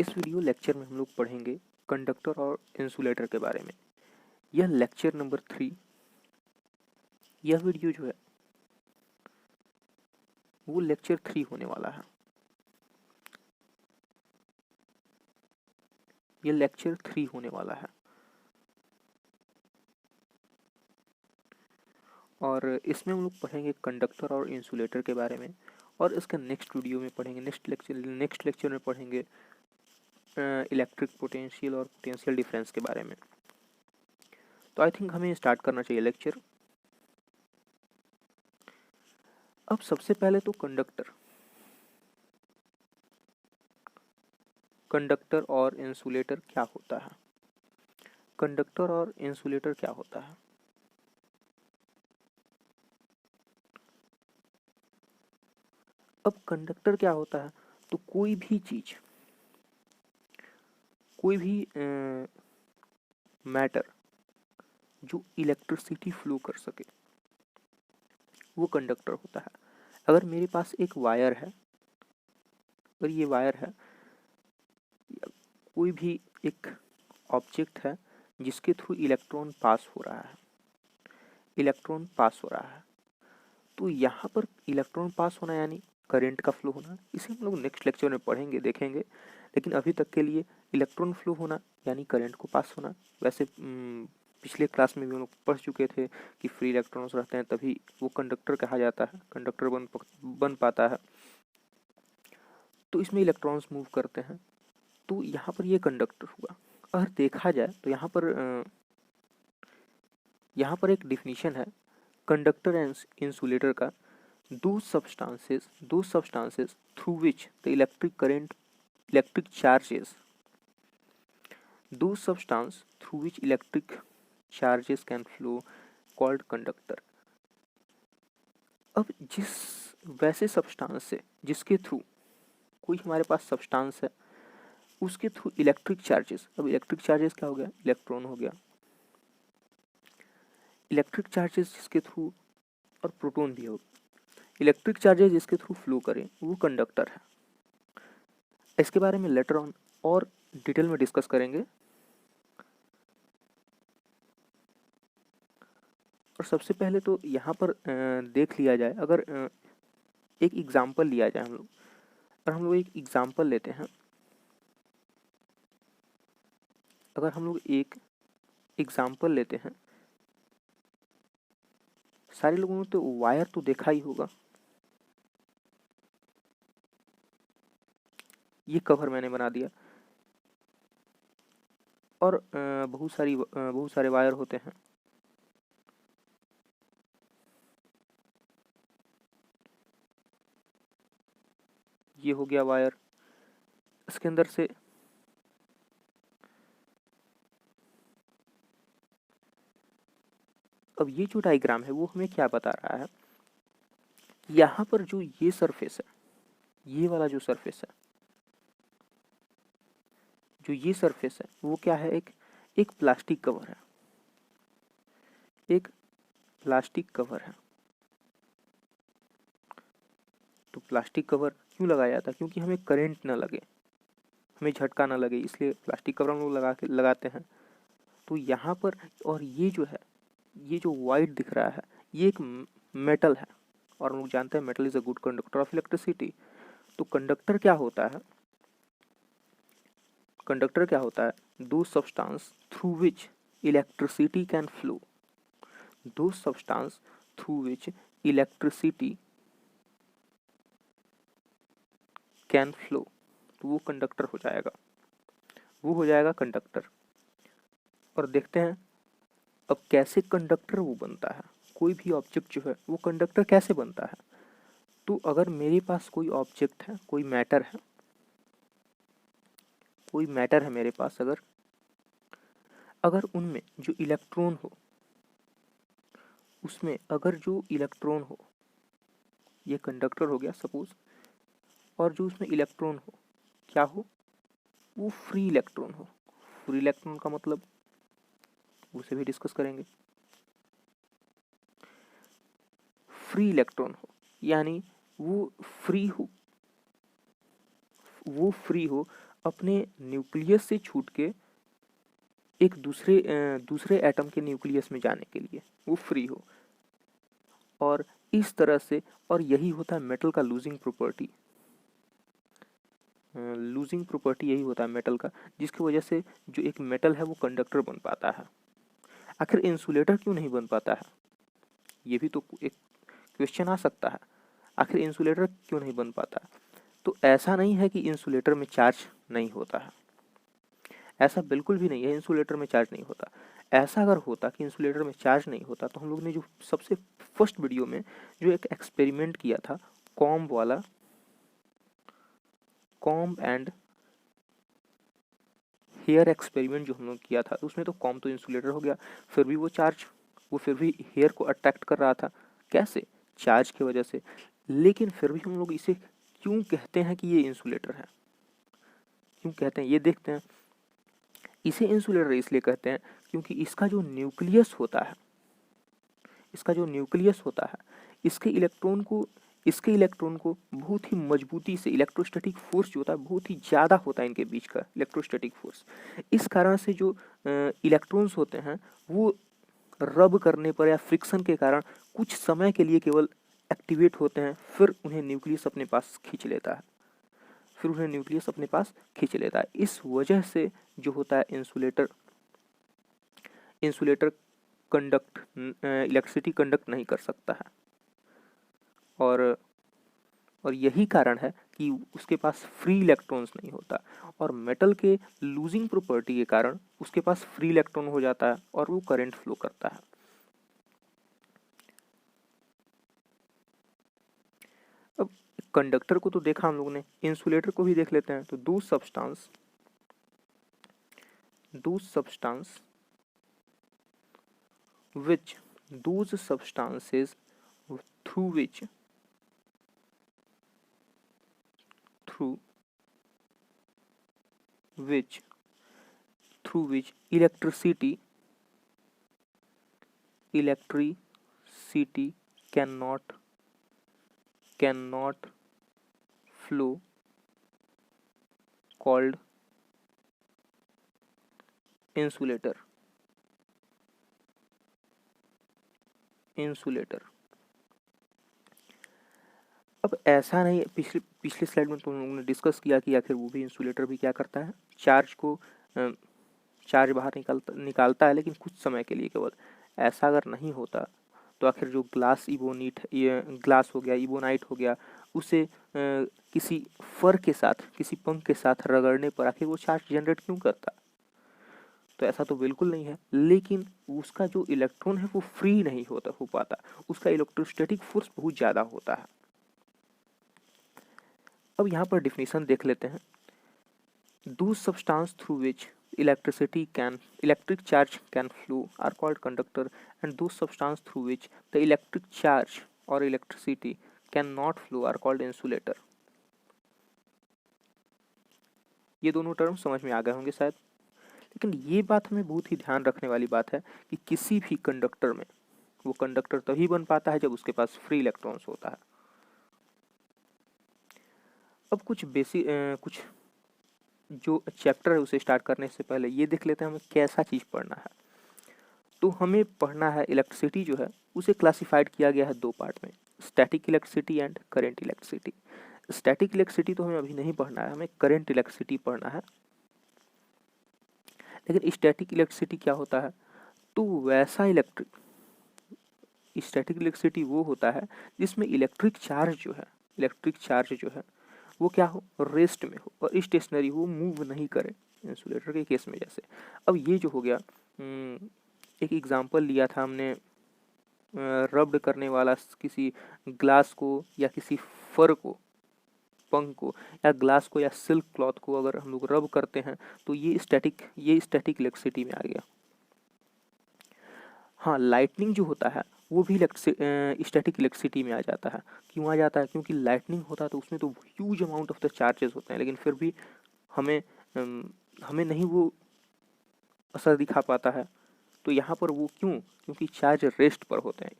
इस video lecture में हम लोग पढ़ेंगे कंडक्टर और इंसुलेटर के बारे में। यह लेक्चर नंबर 3। यह वीडियो जो है वो लेक्चर 3 होने वाला है। यह लेक्चर 3 होने वाला है और इसमें हम लोग पढ़ेंगे कंडक्टर और इंसुलेटर के बारे में। और इसके नेक्स्ट वीडियो में पढ़ेंगे, नेक्स्ट लेक्चर में पढ़ेंगे इलेक्ट्रिक पोटेंशियल और पोटेंशियल डिफरेंस के बारे में। तो आई थिंक हमें स्टार्ट करना चाहिए लेक्चर। अब सबसे पहले तो कंडक्टर और इंसुलेटर क्या होता है। कंडक्टर और इंसुलेटर क्या होता है? अब कंडक्टर क्या होता है, तो कोई भी चीज, कोई भी मैटर जो इलेक्ट्रिसिटी फ्लो कर सके वो कंडक्टर होता है। अगर मेरे पास एक वायर है, अगर ये वायर है, कोई भी एक ऑब्जेक्ट है जिसके थ्रू इलेक्ट्रॉन पास हो रहा है, तो यहाँ पर इलेक्ट्रॉन पास होना यानी करंट का फ्लो होना। इसे हम लोग नेक्स्ट लेक्चर में पढ़ेंगे, देखेंगे। लेकिन अभी तक के लिए इलेक्ट्रॉन फ्लो होना यानी करंट को पास होना। वैसे पिछले क्लास में भी हम लोग पढ़ चुके थे कि फ्री इलेक्ट्रॉन्स रहते हैं तभी वो कंडक्टर कहा जाता है, कंडक्टर बन पाता है। तो इसमें इलेक्ट्रॉन्स मूव करते हैं, तो यहाँ पर ये कंडक्टर हुआ। अगर देखा जाए तो यहाँ पर एक डिफिनीशन है कंडक्टर एंड इंसुलेटर का। दो substances through which the electric charges can flow called conductor। अब वैसे सब्सटेंस से जिसके थ्रू, कोई हमारे पास सब्सटेंस है उसके थ्रू इलेक्ट्रिक चार्जेस। अब इलेक्ट्रिक चार्जेस क्या हो गया? इलेक्ट्रॉन हो गया। इलेक्ट्रिक चार्जेस जिसके थ्रू, और प्रोटॉन भी होगा। इलेक्ट्रिक चार्जेस जिसके थ्रू फ्लो करें वो कंडक्टर है। इसके बारे में लेटर ऑन और डिटेल में डिस्कस करेंगे। और सबसे पहले तो यहाँ पर देख लिया जाए, अगर एक एग्जांपल लिया जाए हम लोग, अगर हम लोग एक एग्जांपल लेते हैं, अगर हम लोग एक एग्जांपल लेते हैं, सारे लोगों ने तो वायर तो देखा ही होगा। ये कवर मैंने बना दिया और बहुत सारे वायर होते हैं। ये हो गया वायर, इसके अंदर से अब ये जो डायग्राम है वो हमें क्या बता रहा है, यहाँ पर जो ये सरफेस है, ये वाला जो सरफेस है, जो ये सरफेस है वो क्या है? एक प्लास्टिक कवर है, एक प्लास्टिक कवर है। तो प्लास्टिक कवर क्यों लगाया जाता है? क्योंकि हमें करंट ना लगे, हमें झटका ना लगे, इसलिए प्लास्टिक कवर हम लोग लगाते हैं। तो यहाँ पर, और ये जो है, ये जो वाइट दिख रहा है ये एक मेटल है, और हम लोग जानते हैं metal is a good conductor of electricity. तो कंडक्टर क्या होता है? कंडक्टर क्या होता है? Those substance through which electricity can flow, those substance through which electricity can flow, तो वो कंडक्टर हो जाएगा, वो हो जाएगा कंडक्टर। और देखते हैं अब कैसे कंडक्टर वो बनता है। कोई भी ऑब्जेक्ट जो है वो कंडक्टर कैसे बनता है? तो अगर मेरे पास कोई ऑब्जेक्ट है, कोई मैटर है मेरे पास, अगर उनमें जो इलेक्ट्रॉन हो, उसमें अगर जो इलेक्ट्रॉन हो, ये कंडक्टर हो गया सपोज, और जो उसमें इलेक्ट्रॉन हो, क्या हो? वो फ्री इलेक्ट्रॉन हो। फ्री इलेक्ट्रॉन का मतलब उसे भी डिस्कस करेंगे। फ्री इलेक्ट्रॉन हो यानी वो फ्री हो अपने न्यूक्लियस से छूट के एक दूसरे एटम के न्यूक्लियस में जाने के लिए वो फ्री हो। और इस तरह से, और यही होता है मेटल का लूजिंग प्रॉपर्टी। लूजिंग प्रॉपर्टी यही होता है मेटल का, जिसकी वजह से जो एक मेटल है वो कंडक्टर बन पाता है। आखिर इंसुलेटर क्यों नहीं बन पाता है, ये भी तो एक क्वेश्चन आ सकता है। आखिर इंसुलेटर क्यों नहीं बन पाता है? तो ऐसा नहीं है कि इंसुलेटर में चार्ज नहीं होता है, ऐसा बिल्कुल भी नहीं है इंसुलेटर में चार्ज नहीं होता। ऐसा अगर होता कि इंसुलेटर में चार्ज नहीं होता तो हम लोग ने जो सबसे फर्स्ट वीडियो में जो एक एक्सपेरिमेंट किया था कॉम्ब वाला, कॉम्ब एंड हेयर एक्सपेरिमेंट जो हम लोग किया था, तो उसमें तो कॉम्ब तो इंसुलेटर हो गया, फिर भी वो फिर भी हेयर को अट्रैक्ट कर रहा था। कैसे? चार्ज की वजह से। लेकिन फिर भी हम लोग इसे क्यों कहते हैं कि ये इंसुलेटर है, क्यों कहते हैं ये देखते हैं। इसे इंसुलेटर इसलिए कहते हैं क्योंकि इसका जो न्यूक्लियस होता है, इसके इलेक्ट्रॉन को बहुत ही मजबूती से, इलेक्ट्रोस्टैटिक फोर्स जो होता है बहुत ही ज़्यादा होता है इनके बीच का इलेक्ट्रोस्टैटिक फोर्स। इस कारण से जो इलेक्ट्रॉन्स होते हैं वो रब करने पर या फ्रिक्शन के कारण कुछ समय के लिए केवल एक्टिवेट होते हैं, फिर उन्हें न्यूक्लियस अपने पास खींच लेता है। इस वजह से जो होता है इंसुलेटर इलेक्ट्रिसिटी कंडक्ट नहीं कर सकता है। और यही कारण है कि उसके पास फ्री इलेक्ट्रॉन्स नहीं होता, और मेटल के लूजिंग प्रॉपर्टी के कारण उसके पास फ्री इलेक्ट्रॉन हो जाता है और वो करंट फ्लो करता है। अब कंडक्टर को तो देखा हम लोगों ने, इंसुलेटर को भी देख लेते हैं। तो दो substance which those substances through which electricity cannot flow, called insulator। अब ऐसा नहीं, पिछले स्लाइड में तुम लोगों ने डिस्कस किया कि आखिर वो भी इंसुलेटर भी क्या करता है, चार्ज बाहर निकालता है, लेकिन कुछ समय के लिए केवल। ऐसा अगर नहीं होता तो आखिर जो ग्लास हो गया, इबोनाइट हो गया, उसे किसी फर के साथ, किसी पंख के साथ रगड़ने पर आखिर वो चार्ज जनरेट क्यों करता? तो ऐसा तो बिल्कुल नहीं है। लेकिन उसका जो इलेक्ट्रॉन है वो फ्री नहीं हो पाता, उसका इलेक्ट्रोस्टैटिक फोर्स बहुत ज़्यादा होता है। अब यहाँ पर डिफिनीशन देख लेते हैं। Those substances through which electric charge can flow are called conductor, and those substances through which the electric charge or electricity cannot flow are called insulator। ये दोनों टर्म समझ में आ गए होंगे शायद। लेकिन ये बात हमें बहुत ही ध्यान रखने वाली बात है कि किसी भी कंडक्टर में वो कंडक्टर तभी बन पाता है जब उसके पास फ्री इलेक्ट्रॉन्स होता है। अब कुछ जो चैप्टर है उसे स्टार्ट करने से पहले ये देख लेते हैं हमें कैसा चीज़ पढ़ना है। तो हमें पढ़ना है इलेक्ट्रिसिटी जो है उसे क्लासिफाइड किया गया है दो पार्ट में, static electricity and current electricity. Static electricity तो हमें अभी नहीं पढ़ना है, हमें करंट इलेक्ट्रिसिटी पढ़ना है। लेकिन स्टैटिक इलेक्ट्रिसिटी क्या होता है? तो वैसा स्टैटिक इलेक्ट्रिसिटी वो होता है जिसमें इलेक्ट्रिक चार्ज जो है वो क्या हो, रेस्ट में हो और स्टेशनरी हो, मूव नहीं करे, इंसुलेटर के केस में जैसे। अब ये जो हो गया, एक एग्जांपल लिया था हमने रब्ड करने वाला, किसी ग्लास को या किसी फर को, पंख को या ग्लास को या सिल्क क्लॉथ को अगर हम लोग रब करते हैं तो ये स्टैटिक इलेक्ट्रिसिटी में आ गया। हाँ, लाइटनिंग जो होता है वो भी स्टैटिक इलेक्ट्रिसिटी में आ जाता है। क्यों आ जाता है? क्योंकि लाइटनिंग होता है तो उसमें तो huge amount of the charges होते हैं, लेकिन फिर भी हमें नहीं वो असर दिखा पाता है। तो यहाँ पर वो क्यों? क्योंकि चार्ज रेस्ट पर होते हैं।